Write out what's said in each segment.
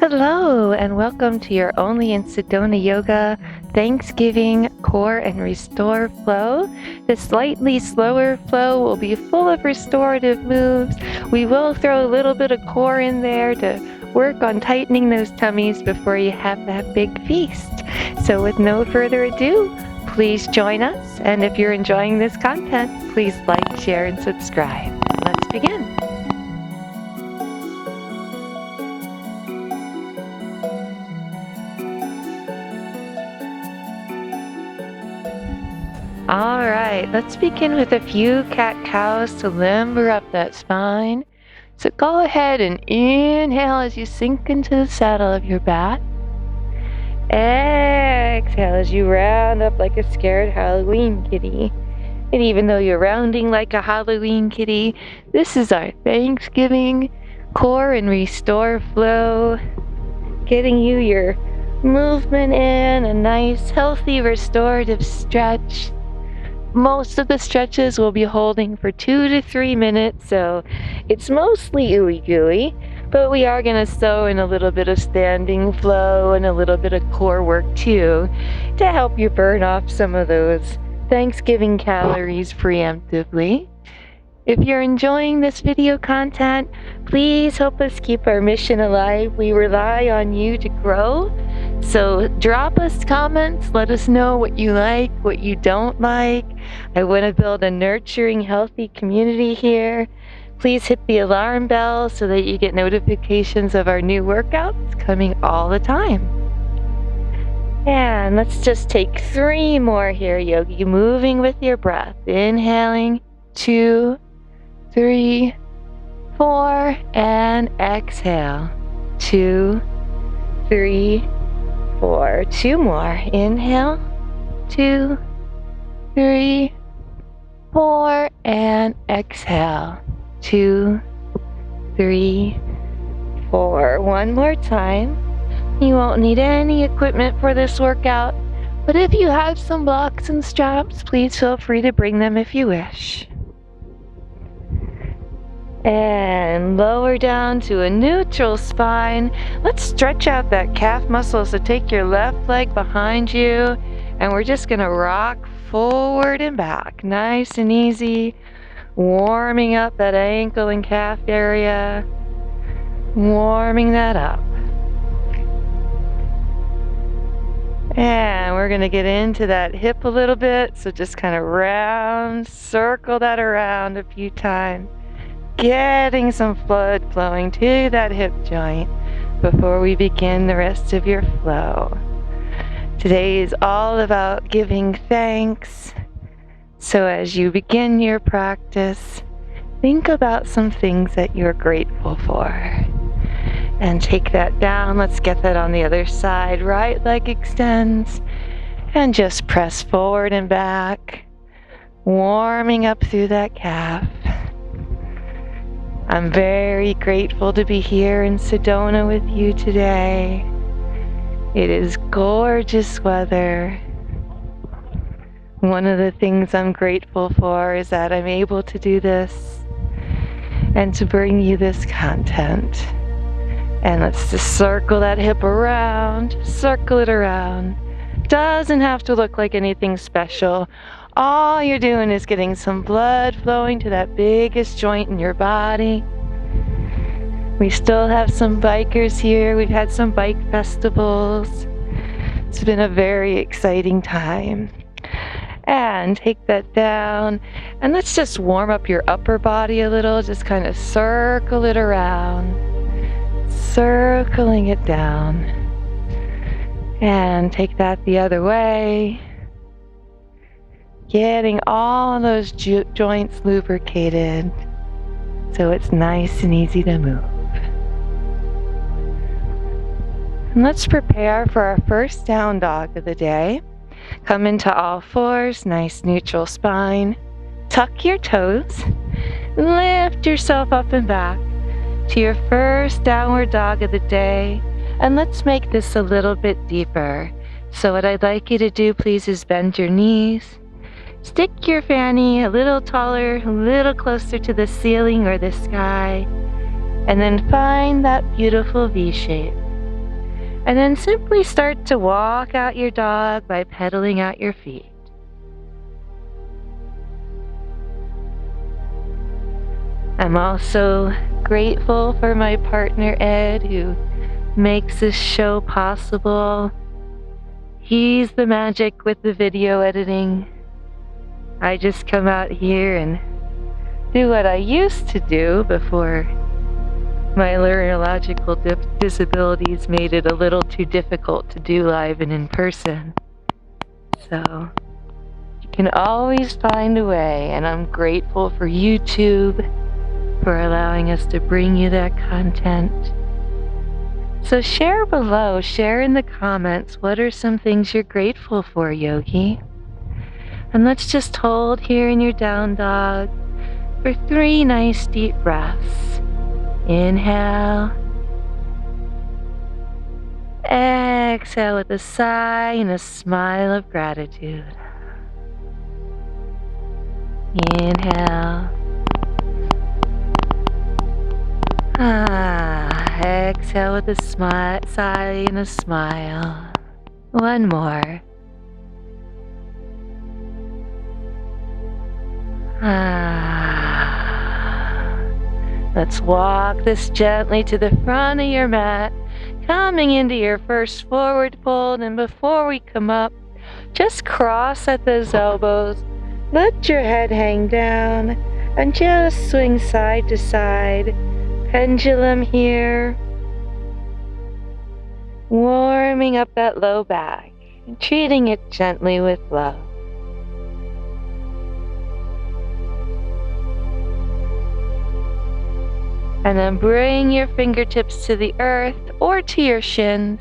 Hello, and welcome to your Only in Sedona Yoga Thanksgiving Core and Restore flow. The slightly slower flow will be full of restorative moves. We will throw a little bit of core in there to work on tightening those tummies before you have that big feast. So with no further ado, please join us. And if you're enjoying this content, please like, share, and subscribe. Let's begin. All right, let's begin with a few cat-cows to limber up that spine. So go ahead and inhale as you sink into the saddle of your bat. Exhale as you round up like a scared Halloween kitty. And even though you're rounding like a Halloween kitty, this is our Thanksgiving core and restore flow, getting you your movement in, a nice, healthy, restorative stretch. Most of the stretches will be holding for 2 to 3 minutes, so it's mostly ooey-gooey, but we are going to sew in a little bit of standing flow and a little bit of core work too to help you burn off some of those Thanksgiving calories preemptively. If you're enjoying this video content, please help us keep our mission alive. We rely on you to grow. So drop us comments, let us know what you like, what you don't like. I want to build a nurturing, healthy community here. Please hit the alarm bell so that you get notifications of our new workouts coming all the time. And let's just take 3 more here, yogi, moving with your breath. Inhaling, 2, 3, 4, and exhale, 2, 3, 4. 2 more. Inhale, 2, 3, 4, and exhale, 2, 3, 4. One more time. You won't need any equipment for this workout, but if you have some blocks and straps, please feel free to bring them if you wish. And lower down to a neutral spine. Let's stretch out that calf muscle, so take your left leg behind you, and we're just going to rock forward and back. Nice and easy, warming up that ankle and calf area, warming that up. And we're going to get into that hip a little bit, so just kind of circle that around a few times, getting some blood flowing to that hip joint before we begin the rest of your flow. Today is all about giving thanks. So as you begin your practice, think about some things that you're grateful for. And take that down. Let's get that on the other side. Right leg extends. And just press forward and back, warming up through that calf. I'm very grateful to be here in Sedona with you today. It is gorgeous weather. One of the things I'm grateful for is that I'm able to do this and to bring you this content. And let's just circle that hip around, circle it around. Doesn't have to look like anything special. All you're doing is getting some blood flowing to that biggest joint in your body. We still have some bikers here. We've had some bike festivals. It's been a very exciting time. And take that down. And let's just warm up your upper body a little. Just kind of circle it around. Circling it down. And take that the other way. Getting all of those joints lubricated so it's nice and easy to move. And let's prepare for our first down dog of the day. Come into all fours, nice neutral spine. Tuck your toes. Lift yourself up and back to your first downward dog of the day. And let's make this a little bit deeper. So what I'd like you to do, please, is bend your knees. Stick your fanny a little taller, a little closer to the ceiling or the sky, and then find that beautiful V shape. And then simply start to walk out your dog by pedaling out your feet. I'm also grateful for my partner Ed, who makes this show possible. He's the magic with the video editing. I just come out here and do what I used to do before my neurological disabilities made it a little too difficult to do live and in person. So you can always find a way, and I'm grateful for YouTube for allowing us to bring you that content. So share below, share in the comments, what are some things you're grateful for, Yogi? And let's just hold here in your down dog for 3 nice deep breaths. Inhale. Exhale with a sigh and a smile of gratitude. Inhale. Exhale with a sigh and a smile. One more. Let's walk this gently to the front of your mat, coming into your first forward fold. And before we come up, just cross at those elbows, let your head hang down, and just swing side to side. Pendulum here, warming up that low back, and treating it gently with love. And then bring your fingertips to the earth or to your shins.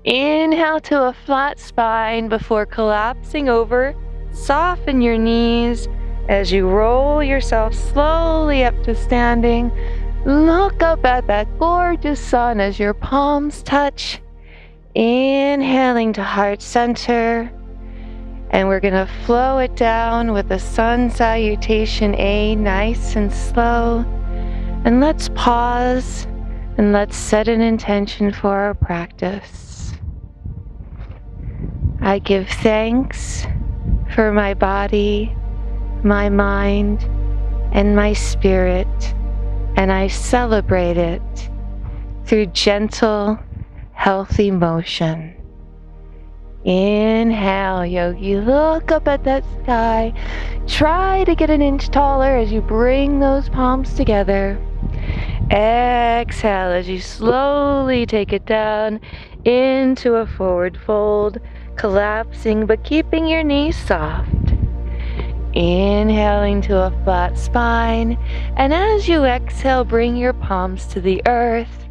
Inhale to a flat spine before collapsing over. Soften your knees as you roll yourself slowly up to standing. Look up at that gorgeous sun as your palms touch. Inhaling to heart center. And we're going to flow it down with the sun salutation A, nice and slow. And let's pause and let's set an intention for our practice. I give thanks for my body, my mind, and my spirit, and I celebrate it through gentle, healthy motion. Inhale, Yogi, look up at that sky. Try to get an inch taller as you bring those palms together. Exhale as you slowly take it down into a forward fold, collapsing but keeping your knees soft. Inhaling to a flat spine, and as you exhale, bring your palms to the earth.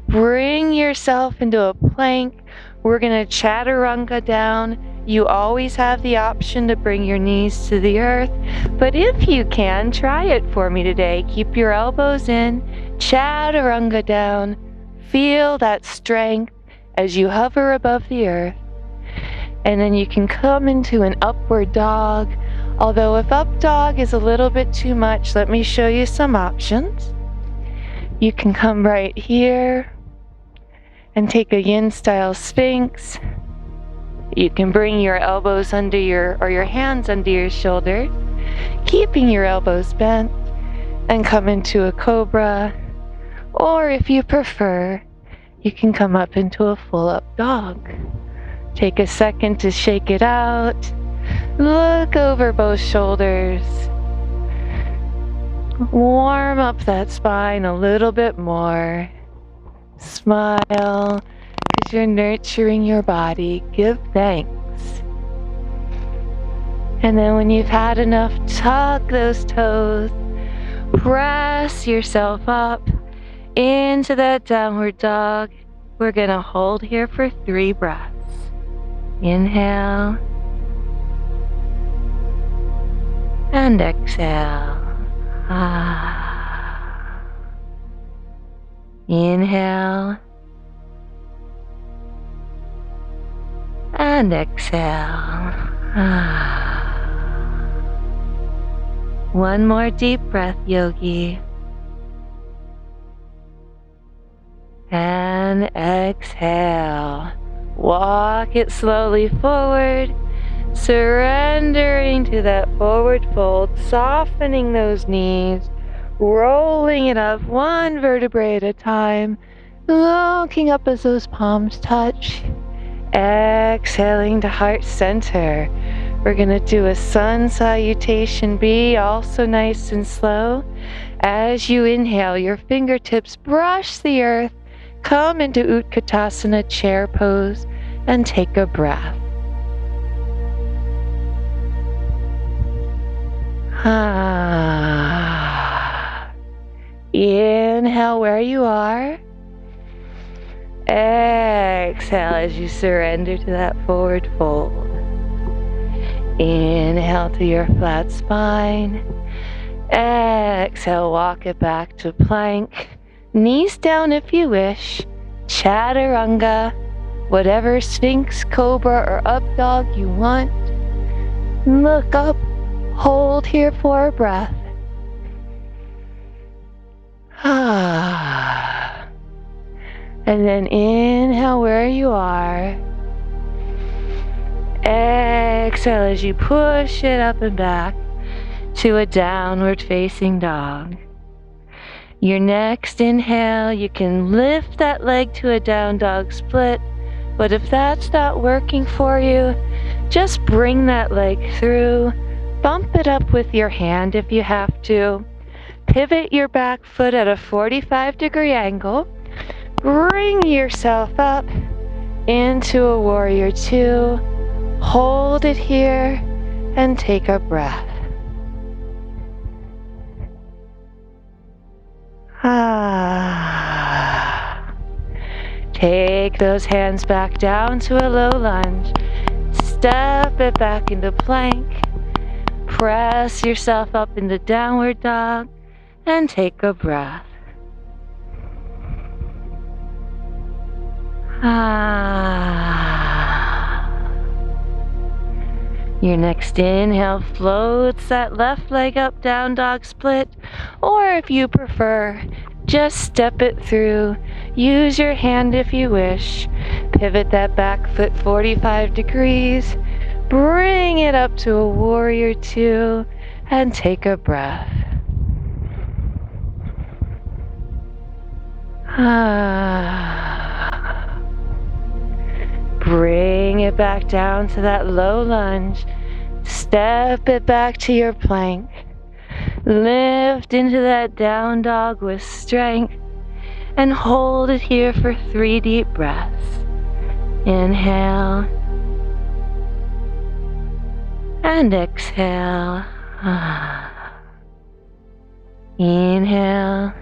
Bring yourself into a plank. We're going to chaturanga down. You always have the option to bring your knees to the earth, but if you can, try it for me today. Keep your elbows in, chaturanga down. Feel that strength as you hover above the earth. And then you can come into an upward dog. Although if up dog is a little bit too much, let me show you some options. You can come right here and take a yin-style Sphinx. You can bring your elbows under your hands under your shoulders, keeping your elbows bent, and come into a cobra. Or if you prefer, you can come up into a full-up dog. Take a second to shake it out. Look over both shoulders. Warm up that spine a little bit more. Smile, because you're nurturing your body. Give thanks. And then when you've had enough, tuck those toes. Press yourself up into that downward dog. We're going to hold here for 3 breaths. Inhale. And exhale. Inhale. And exhale. One more deep breath, Yogi. And exhale. Walk it slowly forward, surrendering to that forward fold, softening those knees, rolling it up one vertebrae at a time, looking up as those palms touch. Exhaling to heart center. We're going to do a sun salutation B, also nice and slow. As you inhale, your fingertips brush the earth, come into Utkatasana chair pose, and take a breath. Inhale where you are. Exhale as you surrender to that forward fold. Inhale to your flat spine. Exhale, walk it back to plank. Knees down if you wish. Chaturanga, whatever Sphinx, Cobra, or Up Dog you want. Look up, hold here for a breath. And then inhale where you are. Exhale as you push it up and back to a downward facing dog. Your next inhale, you can lift that leg to a down dog split, but if that's not working for you, just bring that leg through, bump it up with your hand if you have to, pivot your back foot at a 45-degree angle, bring yourself up into a warrior two, hold it here, and take a breath. Take those hands back down to a low lunge. Step it back into plank. Press yourself up into downward dog and take a breath. Your next inhale floats that left leg up, down dog split, or if you prefer, just step it through. Use your hand if you wish. Pivot that back foot 45 degrees. Bring it up to a warrior two and take a breath. Bring it back down to that low lunge. Step it back to your plank. Lift into that down dog with strength and hold it here for 3 deep breaths. Inhale and exhale. Inhale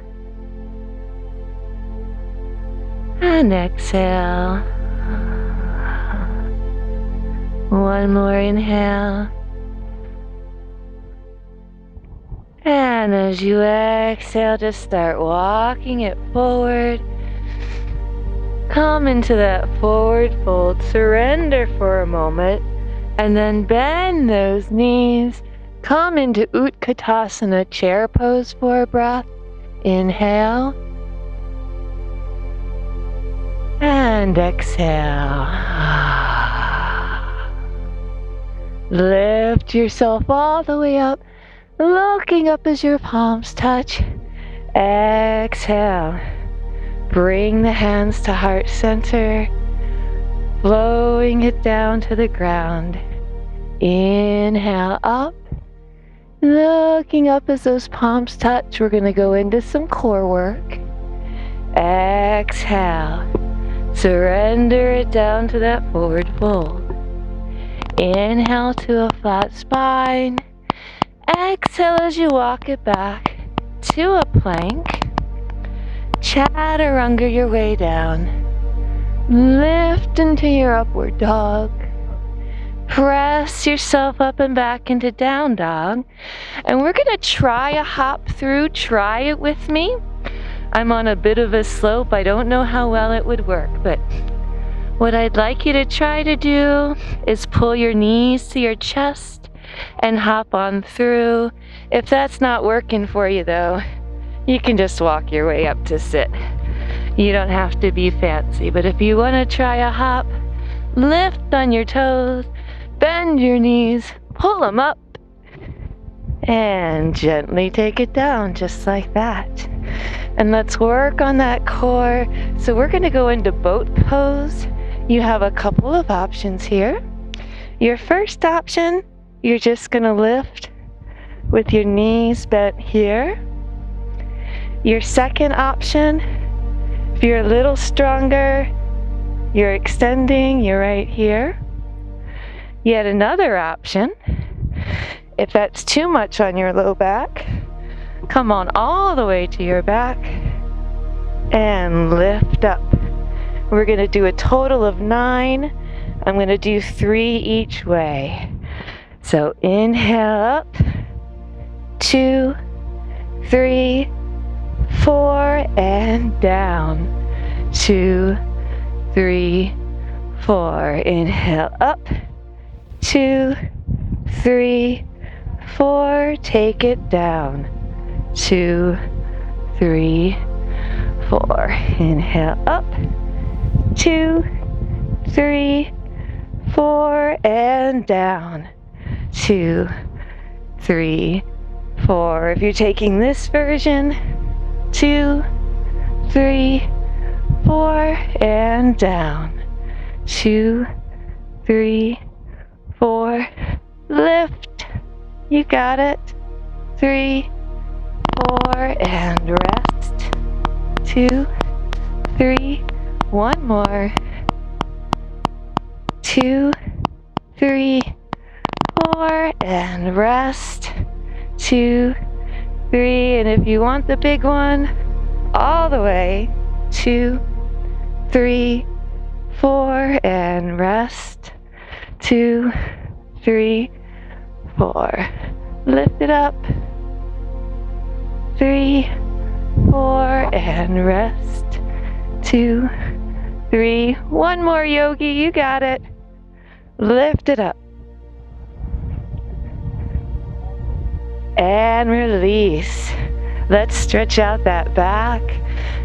and exhale. One more inhale. And as you exhale, just start walking it forward. Come into that forward fold. Surrender for a moment. And then bend those knees. Come into Utkatasana chair pose for a breath. Inhale. And exhale. Lift yourself all the way up, looking up as your palms touch. Exhale. Bring the hands to heart center, flowing it down to the ground. Inhale up, looking up as those palms touch. We're going to go into some core work. Exhale. Surrender it down to that forward fold. Inhale to a flat spine. Exhale as you walk it back to a plank. Chaturanga your way down. Lift into your upward dog. Press yourself up and back into down dog. And we're going to try a hop through. Try it with me. I'm on a bit of a slope. I don't know how well it would work, but what I'd like you to try to do is pull your knees to your chest and hop on through. If that's not working for you though, you can just walk your way up to sit. You don't have to be fancy, but if you want to try a hop, lift on your toes, bend your knees, pull them up, and gently take it down just like that. And let's work on that core. So we're going to go into boat pose. You have a couple of options here. Your first option, you're just going to lift with your knees bent here. Your second option, if you're a little stronger, you're extending, you're right here. Yet another option, if that's too much on your low back, come on all the way to your back and lift up. We're going to do a total of 9. I'm going to do 3 each way. So inhale up, 2, 3, 4, and down. 2, 3, 4. Inhale up, 2, 3, 4. Take it down. 2, 3, 4. Inhale up, 2, 3, 4, and down. 2, 3, 4. If you're taking this version, 2, 3, 4, and down. 2, 3, 4. Lift. You got it. 3, 4, and rest. 2, 3, 1 more. 2, 3, 4, and rest. 2, 3, and if you want the big one, all the way. 2, 3, 4, and rest. 2, 3, 4. Lift it up. 3, 4, and rest. 2, 3. 1 more, yogi. You got it. Lift it up. And release. Let's stretch out that back.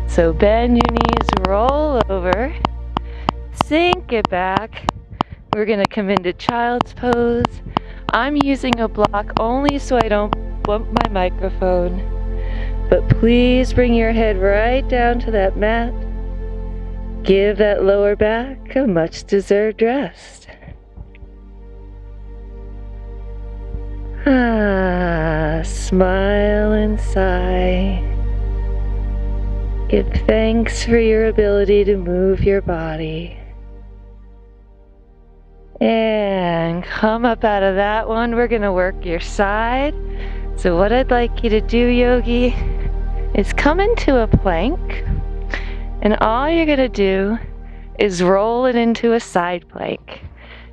So bend your knees, roll over, sink it back. We're going to come into child's pose. I'm using a block only so I don't bump my microphone. But please bring your head right down to that mat. Give that lower back a much deserved rest. Smile and sigh. Give thanks for your ability to move your body. And come up out of that one. We're going to work your side. So what I'd like you to do, yogi, is come into a plank. And all you're going to do is roll it into a side plank.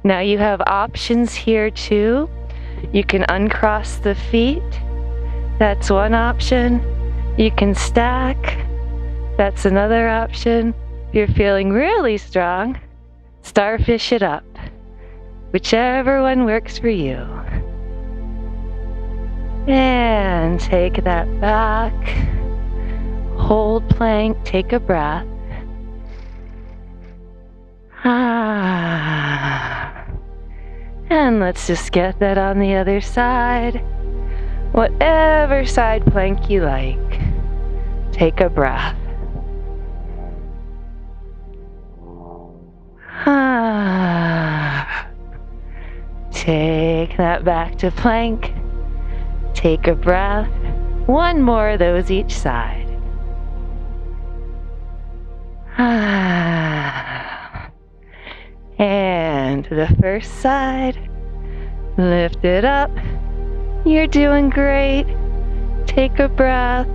Now you have options here too. You can uncross the feet. That's one option. You can stack. That's another option. If you're feeling really strong, starfish it up. Whichever one works for you. And take that back. Hold plank, take a breath. And let's just get that on the other side. Whatever side plank you like. Take a breath. Take that back to plank. Take a breath. 1 more of those each side. And the first side. Lift it up. You're doing great. Take a breath.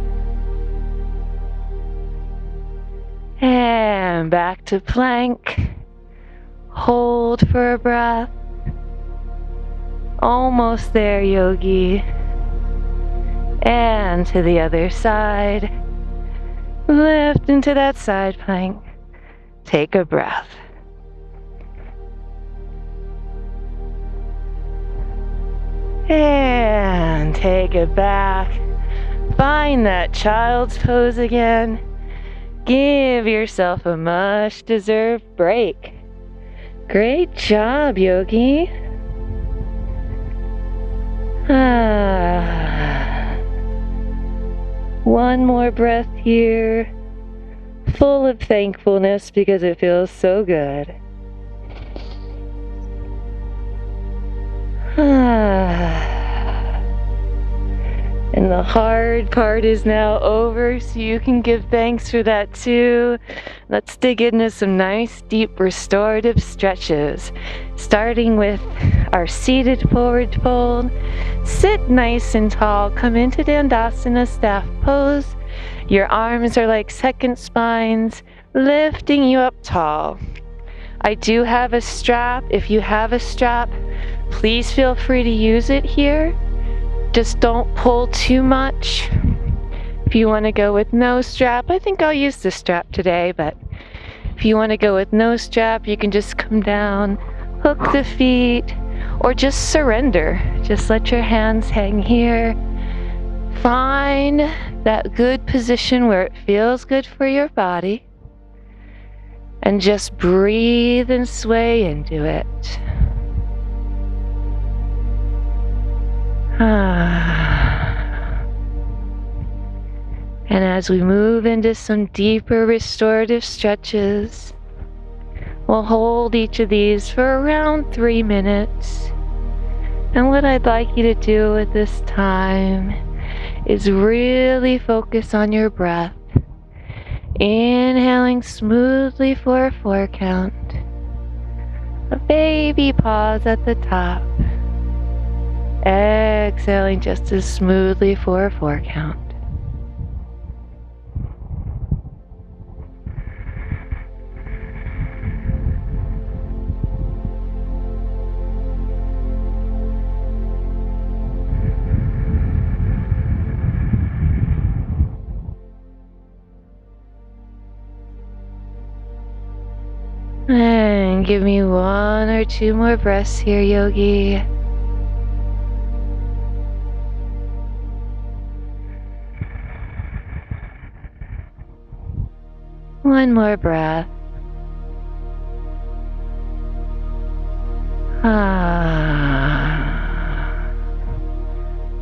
And back to plank. Hold for a breath. Almost there, yogi. And to the other side. Lift into that side plank. Take a breath. And take it back. Find that child's pose again. Give yourself a much-deserved break. Great job, yogi. One more breath here, full of thankfulness because it feels so good. And the hard part is now over, so you can give thanks for that too. Let's dig into some nice, deep restorative stretches. Starting with our seated forward fold. Sit nice and tall. Come into Dandasana staff pose. Your arms are like second spines, lifting you up tall. I do have a strap. If you have a strap, please feel free to use it here. Just don't pull too much. If you want to go with no strap, I think I'll use the strap today, but if you want to go with no strap, you can just come down, hook the feet, or just surrender. Just let your hands hang here. Find that good position where it feels good for your body, and just breathe and sway into it. And as we move into some deeper restorative stretches, we'll hold each of these for around 3 minutes. And what I'd like you to do at this time is really focus on your breath. Inhaling smoothly for a 4 count. A baby pause at the top. Exhaling just as smoothly for a 4 count. And give me 1 or 2 more breaths here, yogi. One more breath.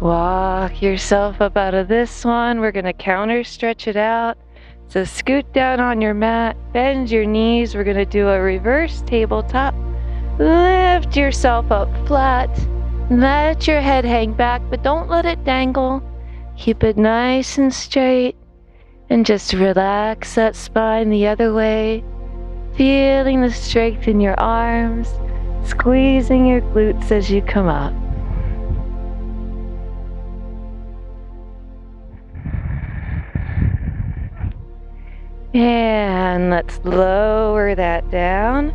Walk yourself up out of this one. We're going to counter stretch it out. So scoot down on your mat, bend your knees. We're going to do a reverse tabletop. Lift yourself up flat. Let your head hang back, but don't let it dangle. Keep it nice and straight. And just relax that spine the other way, feeling the strength in your arms, squeezing your glutes as you come up. And let's lower that down.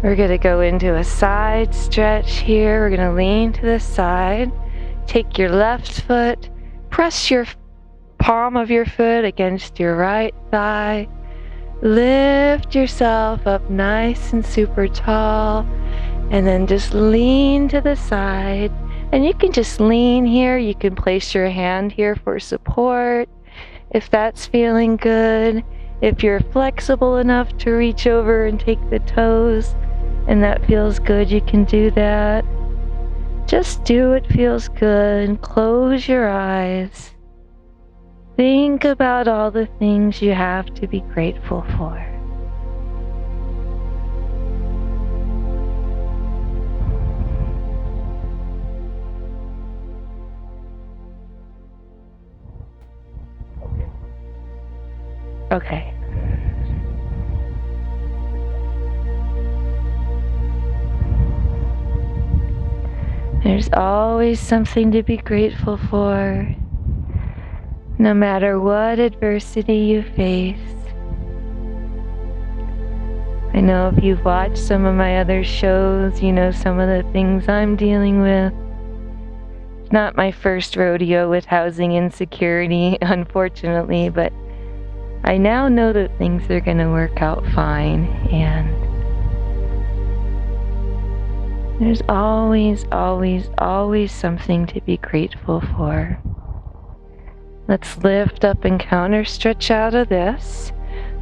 We're going to go into a side stretch here. We're going to lean to the side. Take your left foot, press your palm of your foot against your right thigh. Lift yourself up nice and super tall, and then just lean to the side. And you can just lean here. You can place your hand here for support if that's feeling good. If you're flexible enough to reach over and take the toes and that feels good, you can do that. Just do what feels good. Close your eyes. Think about all the things you have to be grateful for. Okay. There's always something to be grateful for, no matter what adversity you face. I know if you've watched some of my other shows, you know some of the things I'm dealing with. It's not my first rodeo with housing insecurity, unfortunately, but I now know that things are going to work out fine, and there's always, always, always something to be grateful for. Let's lift up and counter stretch out of this.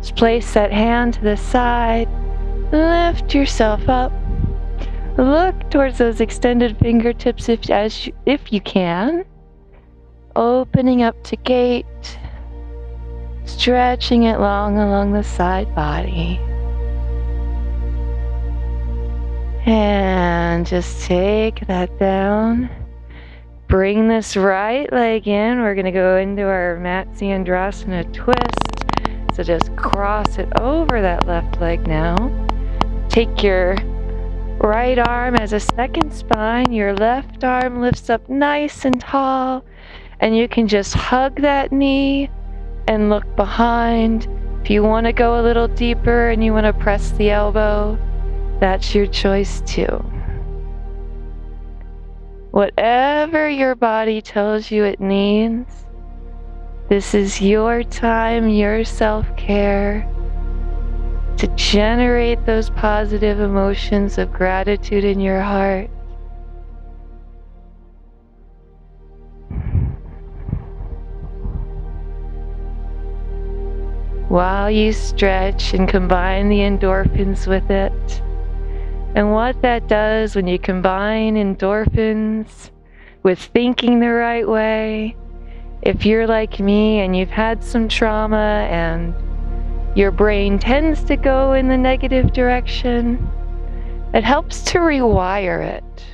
Just place that hand to the side. Lift yourself up. Look towards those extended fingertips if you can. Opening up to gate. Stretching it long along the side body. And just take that down. Bring this right leg in. We're going to go into our Matsyendrasana twist. So just cross it over that left leg now. Take your right arm as a second spine. Your left arm lifts up nice and tall. And you can just hug that knee and look behind. If you want to go a little deeper and you want to press the elbow, that's your choice too. Whatever your body tells you it needs, this is your time, your self-care to generate those positive emotions of gratitude in your heart. While you stretch and combine the endorphins with it. And what that does when you combine endorphins with thinking the right way, if you're like me and you've had some trauma and your brain tends to go in the negative direction, it helps to rewire it.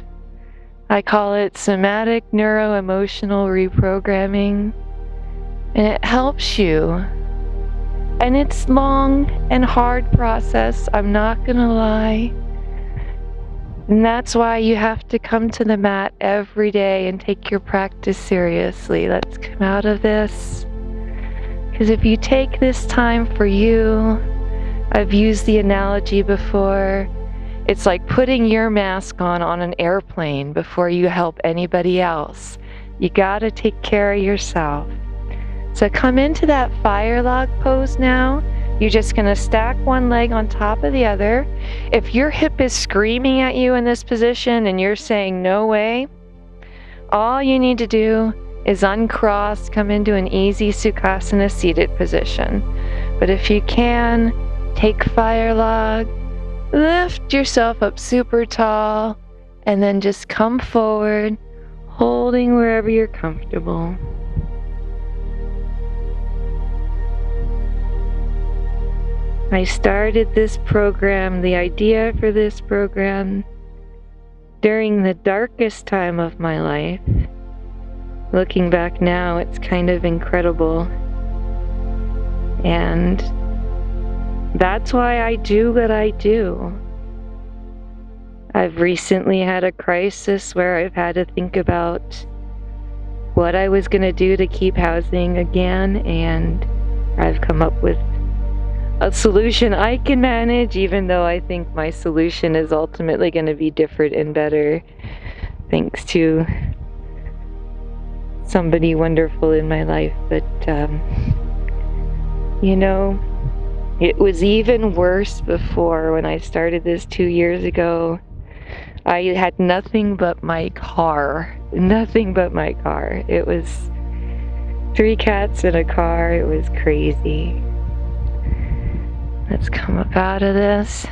I call it somatic neuro-emotional reprogramming, and it helps you. And it's long and hard process, I'm not gonna lie. And that's why you have to come to the mat every day and take your practice seriously. Let's come out of this. Because if you take this time for you, I've used the analogy before, it's like putting your mask on an airplane before you help anybody else. You gotta take care of yourself. So come into that fire log pose now. You're just gonna stack one leg on top of the other. If your hip is screaming at you in this position and you're saying no way, all you need to do is uncross, come into an easy Sukhasana seated position. But if you can, take fire log, lift yourself up super tall, and then just come forward, holding wherever you're comfortable. I started this program, the idea for this program, during the darkest time of my life. Looking back now, it's kind of incredible. And that's why I do what I do. I've recently had a crisis where I've had to think about what I was going to do to keep housing again, and I've come up with a solution I can manage, even though I think my solution is ultimately going to be different and better, thanks to somebody wonderful in my life. But, you know, it was even worse before. When I started this 2 years ago, I had nothing but my car. Nothing but my car. It was 3 cats in a car. It was crazy. Let's come up out of this.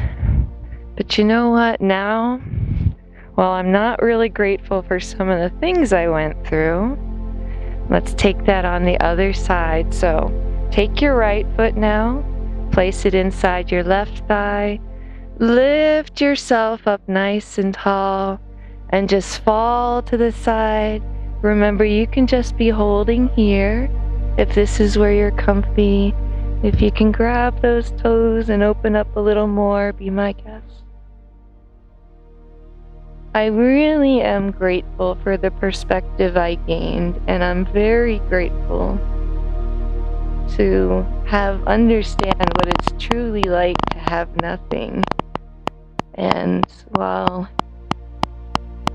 But you know what? Now, while I'm not really grateful for some of the things I went through, let's take that on the other side. So take your right foot now, place it inside your left thigh, lift yourself up nice and tall, and just fall to the side. Remember, you can just be holding here if this is where you're comfy. If you can grab those toes and open up a little more, be my guest. I really am grateful for the perspective I gained, and I'm very grateful to understand what it's truly like to have nothing. And while,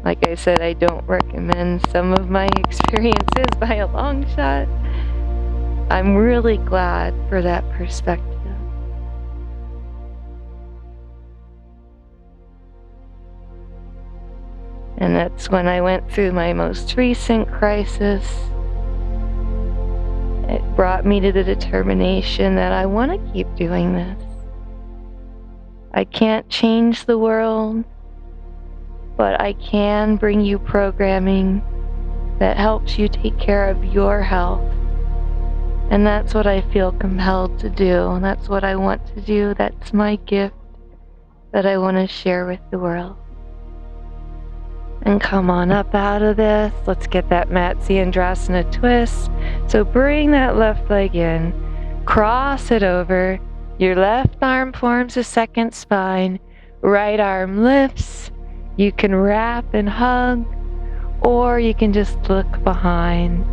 like I said, I don't recommend some of my experiences by a long shot, I'm really glad for that perspective. And that's when I went through my most recent crisis. It brought me to the determination that I want to keep doing this. I can't change the world, but I can bring you programming that helps you take care of your health. And that's what I feel compelled to do. That's what I want to do. That's my gift that I want to share with the world. And come on up out of this. Let's get that Utkatasana twist. So bring that left leg in, cross it over. Your left arm forms a second spine. Right arm lifts. You can wrap and hug, or you can just look behind.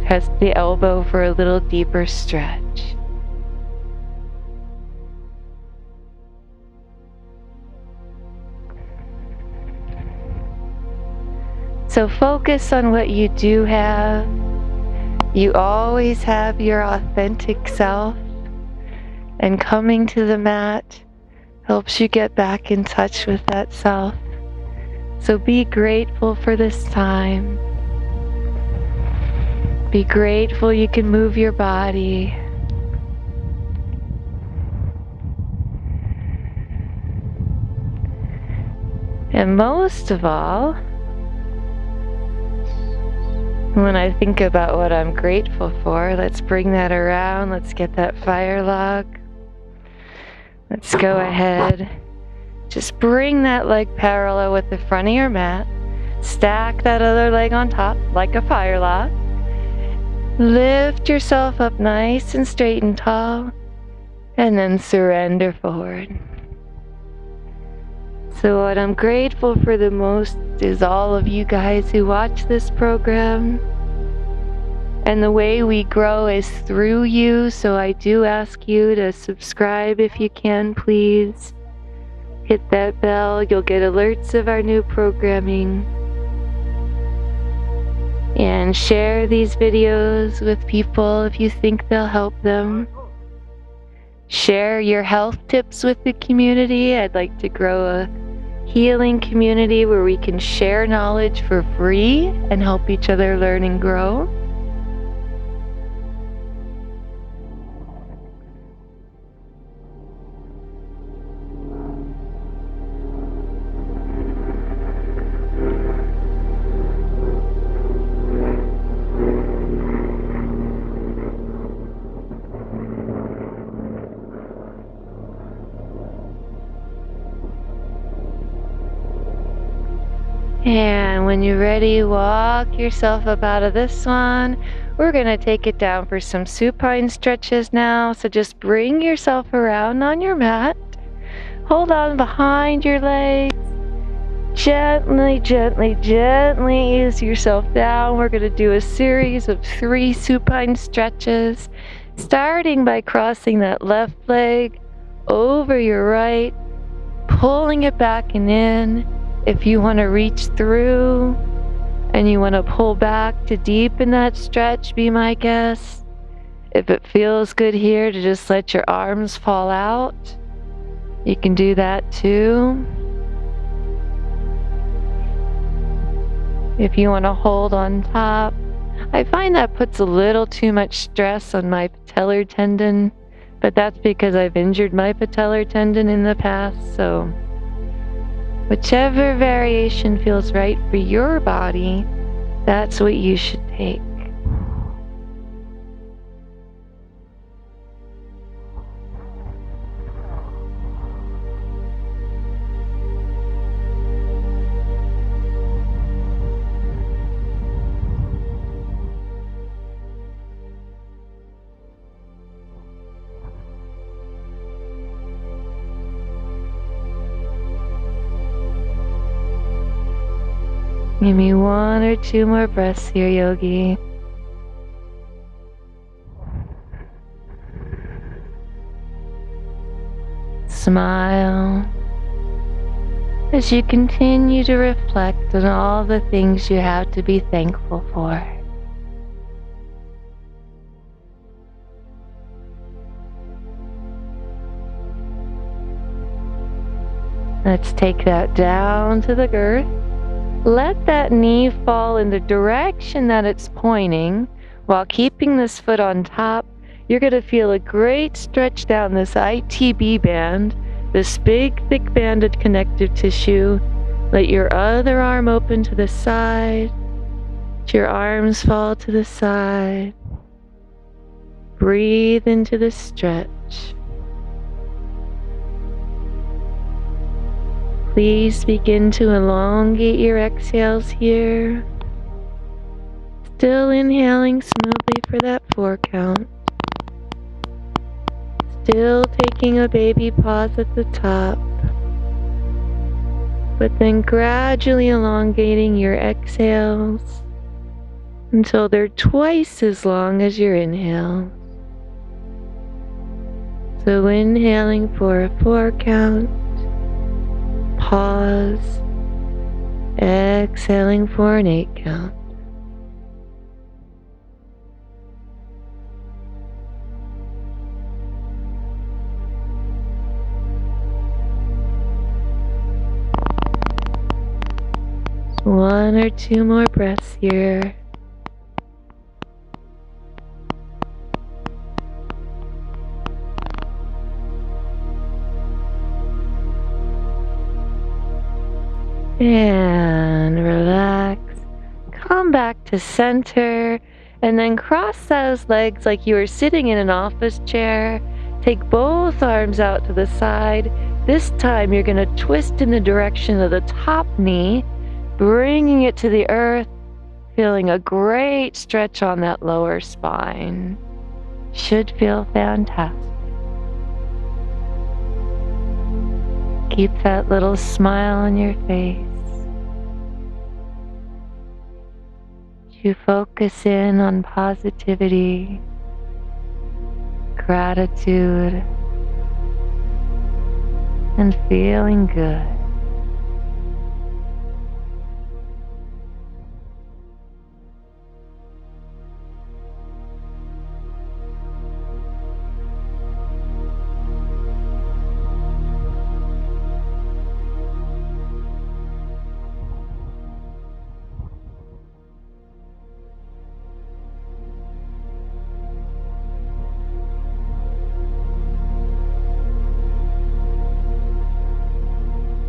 Press the elbow for a little deeper stretch. So focus on what you do have. You always have your authentic self, and coming to the mat helps you get back in touch with that self. So be grateful for this time. Be grateful you can move your body. And most of all, when I think about what I'm grateful for, let's bring that around. Let's get that fire log. Let's go ahead. Just bring that leg parallel with the front of your mat. Stack that other leg on top like a fire log. Lift yourself up nice and straight and tall, and then surrender forward. So what I'm grateful for the most is all of you guys who watch this program. And the way we grow is through you, so I do ask you to subscribe if you can, please. Hit that bell, you'll get alerts of our new programming. And share these videos with people if you think they'll help them. Share your health tips with the community. I'd like to grow a healing community where we can share knowledge for free and help each other learn and grow. And when you're ready, walk yourself up out of this one. We're going to take it down for some supine stretches now. So just bring yourself around on your mat. Hold on behind your legs. Gently, gently, gently ease yourself down. We're going to do a series of 3 supine stretches, starting by crossing that left leg over your right, pulling it back and in. If you want to reach through and you want to pull back to deepen that stretch, be my guest. If it feels good here to just let your arms fall out, you can do that too. If you want to hold on top, I find that puts a little too much stress on my patellar tendon, but that's because I've injured my patellar tendon in the past, so whichever variation feels right for your body, that's what you should take. Give me 1 or 2 more breaths here, yogi. Smile as you continue to reflect on all the things you have to be thankful for. Let's take that down to the girth. Let that knee fall in the direction that it's pointing. While keeping this foot on top, you're going to feel a great stretch down this ITB band, this big, thick band of connective tissue. Let your other arm open to the side. Let your arms fall to the side. Breathe into the stretch. Please begin to elongate your exhales here. Still inhaling smoothly for that 4 count. Still taking a baby pause at the top. But then gradually elongating your exhales until they're twice as long as your inhale. So inhaling for a 4 count. Pause. Exhaling for an 8 count. One or two more breaths here. And relax. Come back to center and then cross those legs like you were sitting in an office chair. Take both arms out to the side. This time you're going to twist in the direction of the top knee, bringing it to the earth, feeling a great stretch on that lower spine. Should feel fantastic. Keep that little smile on your face. You focus in on positivity, gratitude, and feeling good.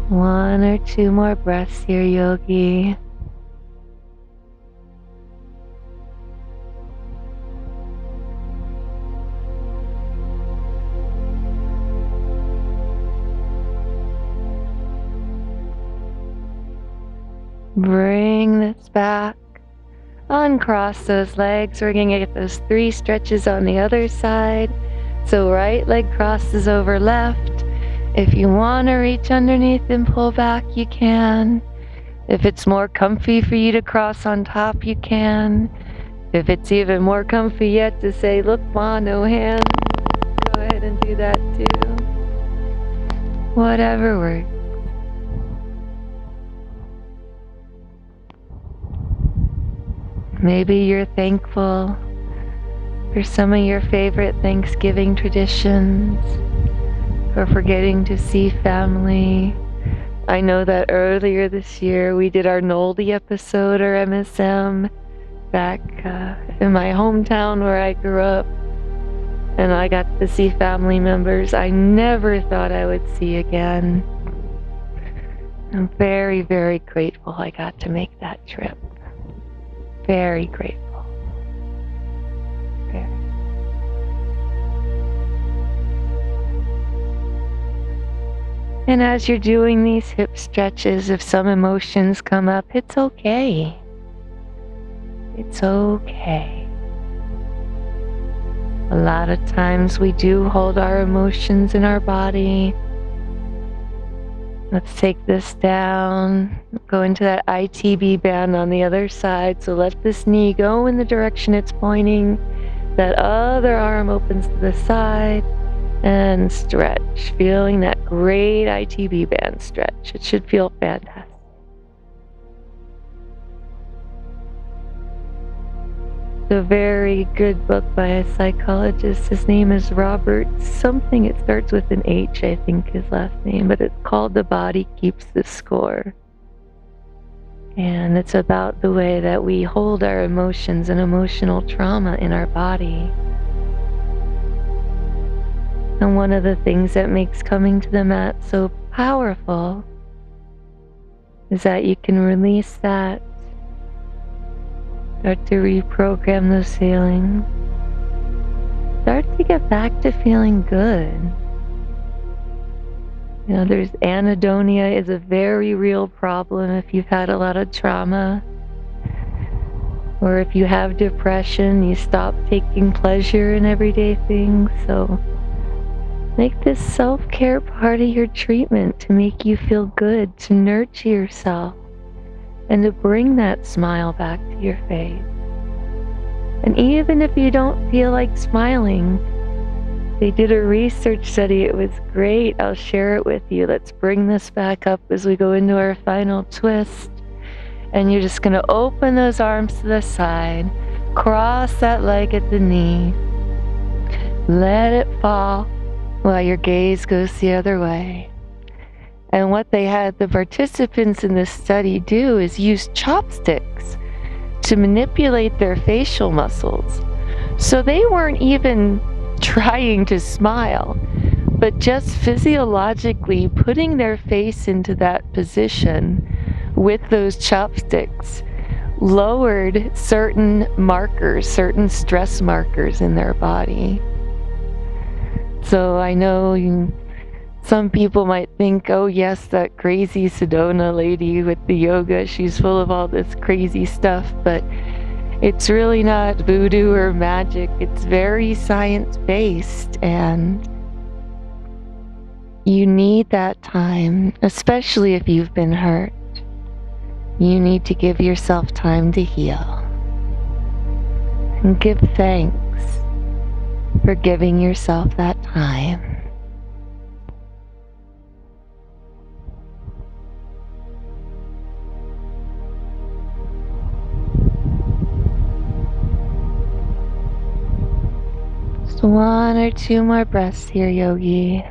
One or two more breaths here, yogi. Bring this back. Uncross those legs. We're going to get those 3 stretches on the other side. So right leg crosses over left. If you want to reach underneath and pull back, you can. If it's more comfy for you to cross on top, you can. If it's even more comfy yet to say, look, Ma, no hands, go ahead and do that too. Whatever works. Maybe you're thankful for some of your favorite Thanksgiving traditions, for getting to see family. I know that earlier this year we did our Noldy episode, or MSM, back in my hometown where I grew up, and I got to see family members I never thought I would see again. I'm very, very grateful I got to make that trip. Very grateful. Very. And as you're doing these hip stretches, if some emotions come up, it's okay. It's okay. A lot of times we do hold our emotions in our body. Let's take this down, go into that ITB band on the other side. So let this knee go in the direction it's pointing. That other arm opens to the side and stretch, feeling that great ITB band stretch. It should feel fantastic. A very good book by a psychologist. His name is Robert something. It starts with an H, I think, his last name, but it's called The Body Keeps the Score. And it's about the way that we hold our emotions and emotional trauma in our body. And one of the things that makes coming to the mat so powerful is that you can release that, start to reprogram those feelings, start to get back to feeling good. You know, there's anhedonia is a very real problem if you've had a lot of trauma, or if you have depression, you stop taking pleasure in everyday things. So make this self-care part of your treatment to make you feel good, to nurture yourself, and to bring that smile back to your face. And even if you don't feel like smiling, they did a research study. It was great. I'll share it with you. Let's bring this back up as we go into our final twist. And you're just going to open those arms to the side, cross that leg at the knee, let it fall while your gaze goes the other way. And what they had the participants in this study do is use chopsticks to manipulate their facial muscles. So they weren't even trying to smile, but just physiologically putting their face into that position with those chopsticks lowered certain markers, certain stress markers in their body. So I know some people might think, oh yes, that crazy Sedona lady with the yoga, she's full of all this crazy stuff, but it's really not voodoo or magic. It's very science-based, and you need that time, especially if you've been hurt. You need to give yourself time to heal. And give thanks for giving yourself that time. Just one or two more breaths here, yogi.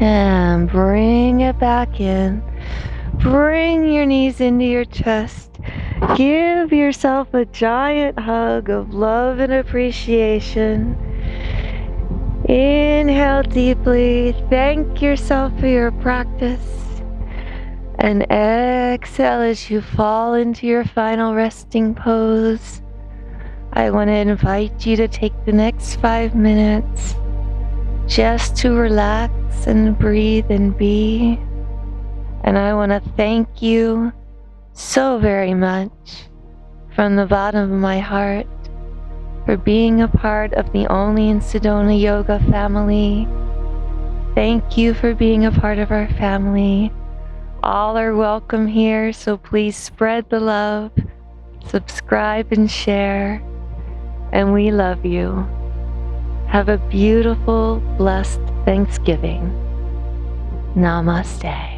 And bring it back in. Bring your knees into your chest. Give yourself a giant hug of love and appreciation. Inhale deeply. Thank yourself for your practice. And exhale as you fall into your final resting pose. I want to invite you to take the next 5 minutes just to relax and breathe and be. And I want to thank you so very much from the bottom of my heart for being a part of the Only in Sedona Yoga family. Thank you for being a part of our family. All are welcome here, so please spread the love, subscribe and share, and we love you. Have a beautiful, blessed Thanksgiving. Namaste.